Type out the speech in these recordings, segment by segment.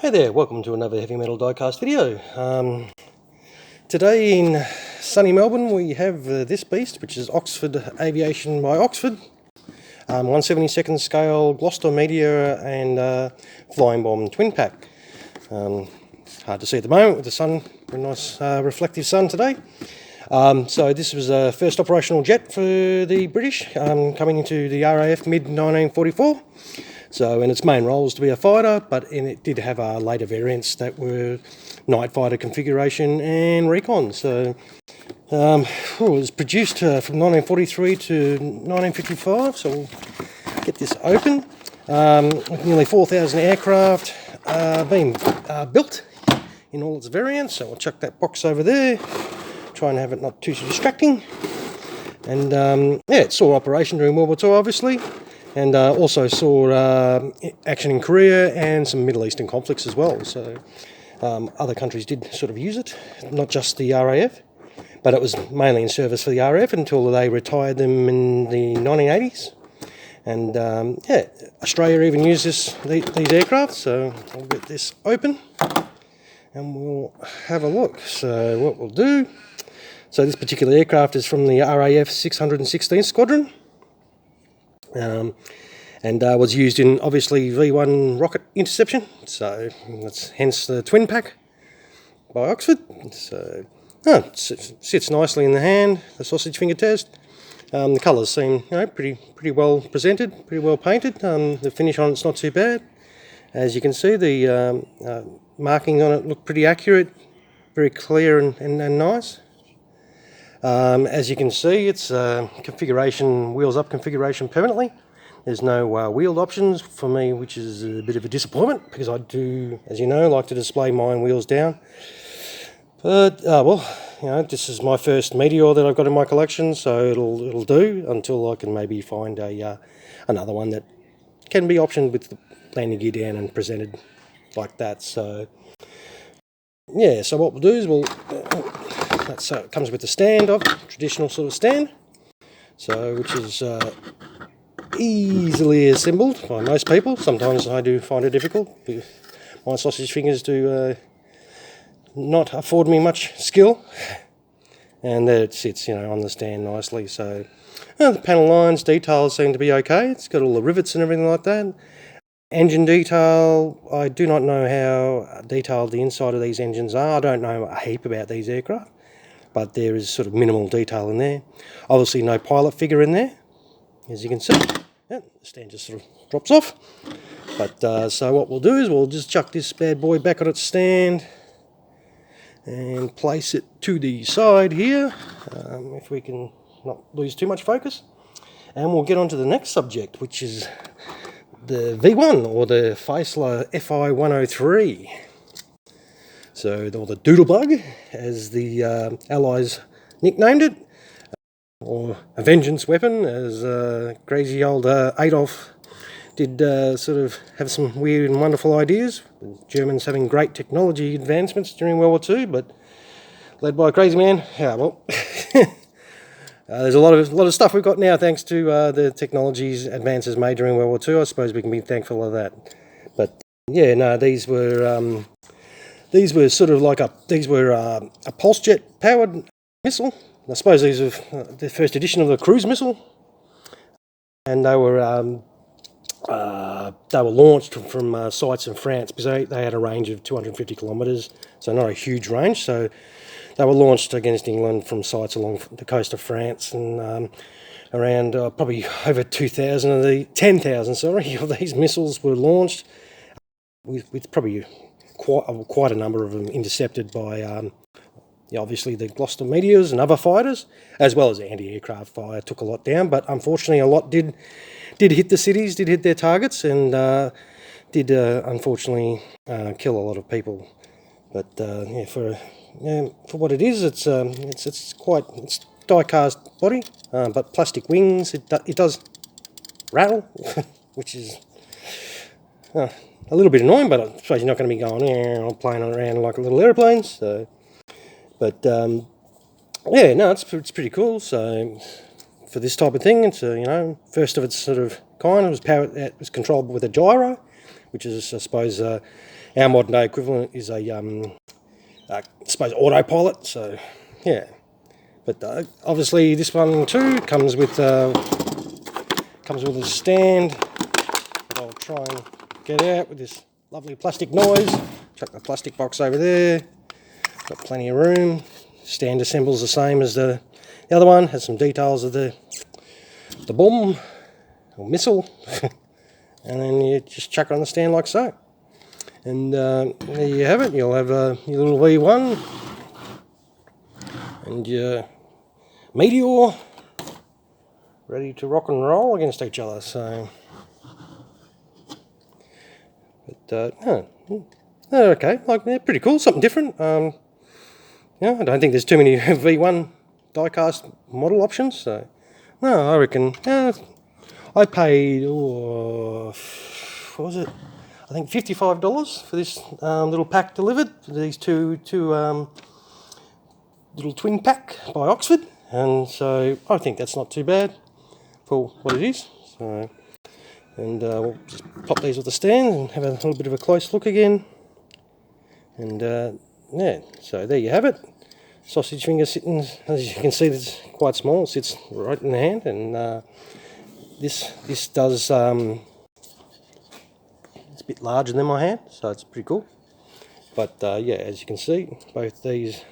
Hey there, welcome to another heavy metal diecast video. Today in sunny Melbourne we have this beast, which is Oxford Aviation by Oxford. 1/72nd scale Gloster Meteor and flying bomb twin pack. Hard to see at the moment with the sun, very nice reflective sun today. So this was a first operational jet for the British, coming into the RAF mid-1944. So, in its main role was to be a fighter, but it did have later variants that were night fighter configuration and recon. So, it was produced from 1943 to 1955. So, we'll get this open. With nearly 4,000 aircraft being built in all its variants. So, we'll chuck that box over there. Try and have it not too distracting. And yeah, it saw operation during World War II, obviously. And also saw action in Korea and some Middle Eastern conflicts as well. So other countries did sort of use it, not just the RAF, but it was mainly in service for the RAF until they retired them in the 1980s. And yeah, Australia even used these aircraft. So I'll get this open and we'll have a look. So what we'll do, so this particular aircraft is from the RAF 616th Squadron. And was used in obviously V-1 rocket interception, so that's hence the twin pack by Oxford. So it sits nicely in the hand, the sausage finger test. The colours seem pretty well presented, pretty well painted. The finish on it's not too bad. As you can see, the markings on it look pretty accurate, very clear and nice. As you can see, it's configuration, wheels up configuration permanently. There's no wheeled options for me, which is a bit of a disappointment because I do, as you know, like to display mine wheels down. But well, this is my first Meteor that I've got in my collection, so it'll do until I can maybe find another one that can be optioned with the landing gear down and presented like that. So yeah, so what we'll do is so it comes with the stand of traditional sort of stand, so which is easily assembled by most people. Sometimes I do find it difficult. My sausage fingers do not afford me much skill, and there it sits, on the stand nicely. So the panel lines, details seem to be okay. It's got all the rivets and everything like that. Engine detail, I do not know how detailed the inside of these engines are. I don't know a heap about these aircraft, but there is sort of minimal detail in there. Obviously no pilot figure in there, as you can see. Yeah, the stand just sort of drops off. But so what we'll do is we'll just chuck this bad boy back on its stand and place it to the side here, if we can not lose too much focus. And we'll get on to the next subject, which is the V-1, or the Faisler Fi-103. So, or the Doodlebug, as the Allies nicknamed it, or a vengeance weapon, as crazy old Adolf did sort of have some weird and wonderful ideas. The Germans having great technology advancements during World War II, but led by a crazy man. Yeah, well, there's a lot of stuff we've got now thanks to the technologies advances made during World War II. I suppose we can be thankful of that. But yeah, no, these were sort of like a pulse jet powered missile. I suppose these are the first edition of the cruise missile, and they were launched from sites in France because they had a range of 250 kilometres, so not a huge range. So they were launched against England from sites along the coast of France, and around probably over 10,000 of these missiles were launched, with probably quite a number of them intercepted by obviously the Gloster Meteors and other fighters, as well as anti-aircraft fire took a lot down. But unfortunately, a lot did hit the cities, did hit their targets, and did unfortunately kill a lot of people. But yeah, for what it is, it's die-cast body, but plastic wings. It does rattle, which is a little bit annoying. But I suppose you're not going to be going playing around like a little airplane. So. But yeah, no, it's pretty cool. So for this type of thing, it's first of its sort of kind. It was controlled with a gyro, which is, I suppose, our modern day equivalent is a, I suppose, autopilot. So, yeah. But obviously, this one too comes with a stand that I'll try and get out with this lovely plastic noise. Chuck the plastic box over there. Got plenty of room. Stand assembles the same as the other one. Has some details of the bomb or missile, and then you just chuck it on the stand like so. And there you have it. You'll have your little V-1 and your Meteor ready to rock and roll against each other. So, but they're okay. Like, they're pretty cool. Something different. Yeah, I don't think there's too many V1 diecast model options. So, no, I reckon. I paid, what was it? I think $55 for this little pack delivered. These two little twin pack by Oxford, and so I think that's not too bad for what it is. So, and we'll just pop these with the stand and have a little bit of a close look again. And yeah, so there you have it. Sausage finger sitting, as you can see, it's quite small. It sits right in the hand, and this does. It's a bit larger than my hand, so it's pretty cool. But yeah, as you can see, both these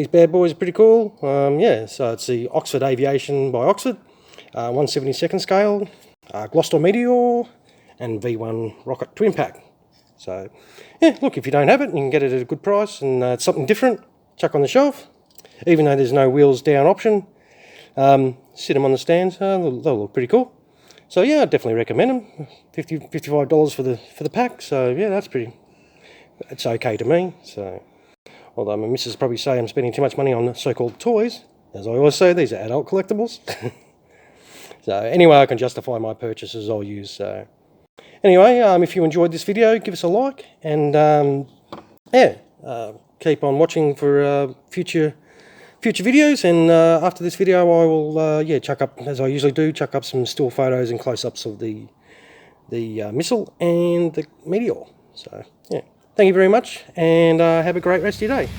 bad boys are pretty cool. Yeah, so it's the Oxford Aviation by Oxford, 1/72 scale, Gloster Meteor, and V1 rocket twin pack. So yeah, look, if you don't have it, you can get it at a good price, and it's something different. Chuck on the shelf, even though there's no wheels down option. Sit them on the stands. They'll look pretty cool. So yeah, I definitely recommend them. $55 for the pack. So yeah, it's okay to me. So, although my missus probably say I'm spending too much money on so-called toys, as I always say, these are adult collectibles. So anyway, I can justify my purchases. I'll use. So anyway, if you enjoyed this video, give us a like, and yeah, keep on watching for future videos. And after this video, I will yeah, chuck up, as I usually do, chuck up some still photos and close-ups of the missile and the Meteor. So yeah, thank you very much, and have a great rest of your day.